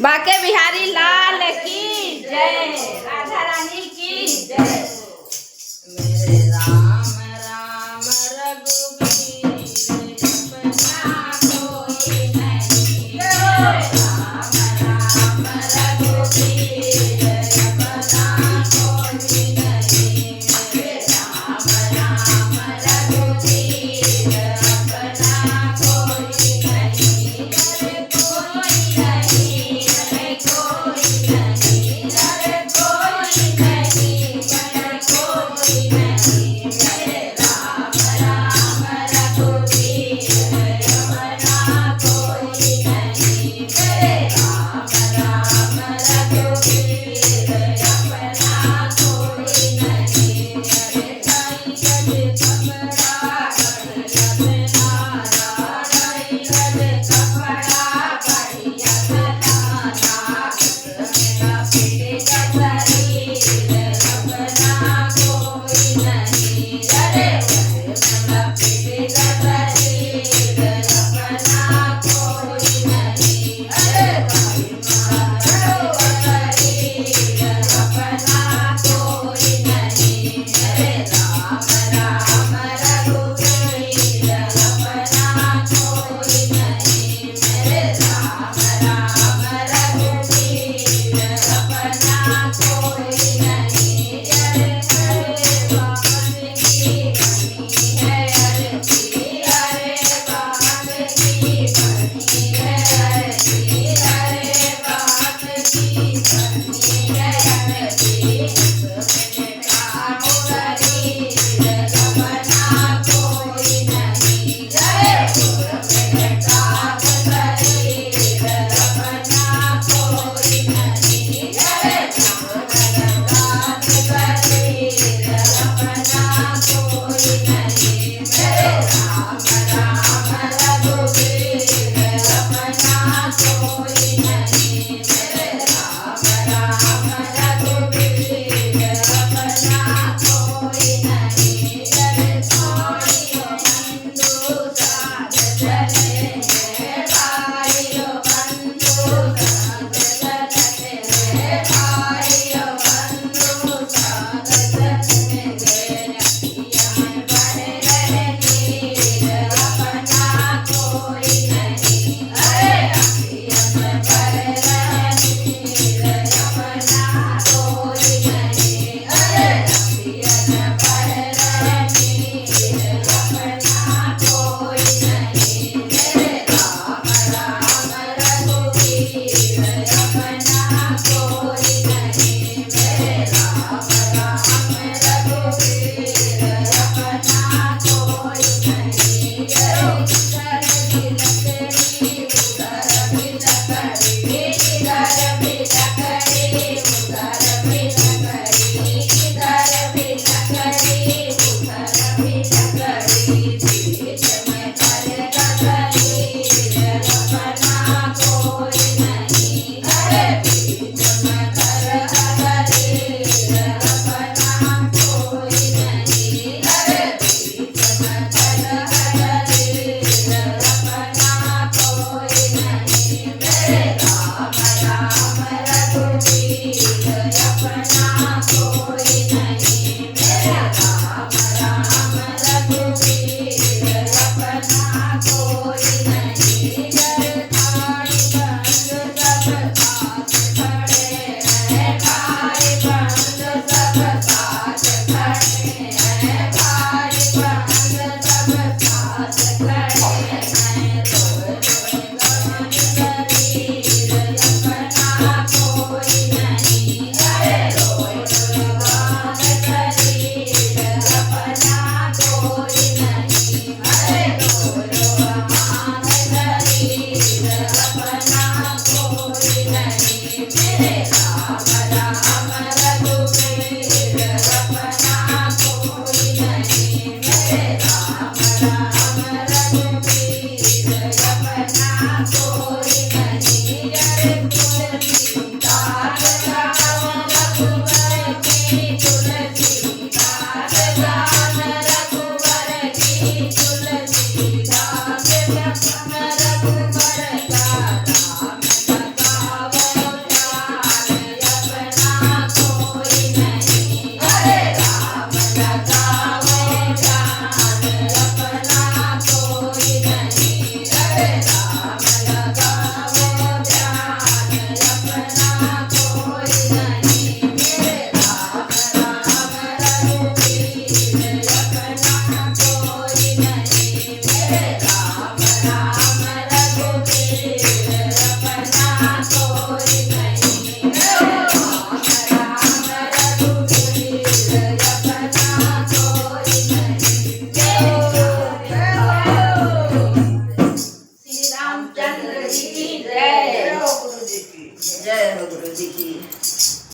बाके बिहारी लाल की जय, राधा रानी की जय। मेरे राम राम रघुवीर अपना कोई नहीं, राम राम रघुवीर अपना कोई नहीं, राम राम रघुवीर अपना कोई नहीं, अरे कोई नहीं, अरे कोई नहीं, अरे कोई नहीं, अरे कोई नहीं, मेरे राम राम रघुवीर अपना कोई नहीं, मेरे राम राम रघुवीर अपना कोई नहीं, अरे कई गज कपड़ा बढ़िया नारा, कई गज कपड़ा बढ़िया नारा, मेरा पीठ का शरीर अपना कोई नहीं, अरे मेरा पीठ का शरीर अपना कोई नहीं, अरे भाई मारो शरीर अपना कोई नहीं, मेरे राम राम रघुवीर अपना कोई नहीं, मेरे राम राम रघुवीर अपना कोई नहीं, अरे अरे बात की बनी है अरजी, अरे बात की बनी है अरजी, अरे बात की बनी है अरजी, मेरे काम शरीर अपना कोई नहीं, अरे मेरे काम शरीर अपना कोई नहीं, अरे मेरे काम शरीर अपना कोई नहीं, मेरे राम राम रघुवीर अपना कोई नहीं,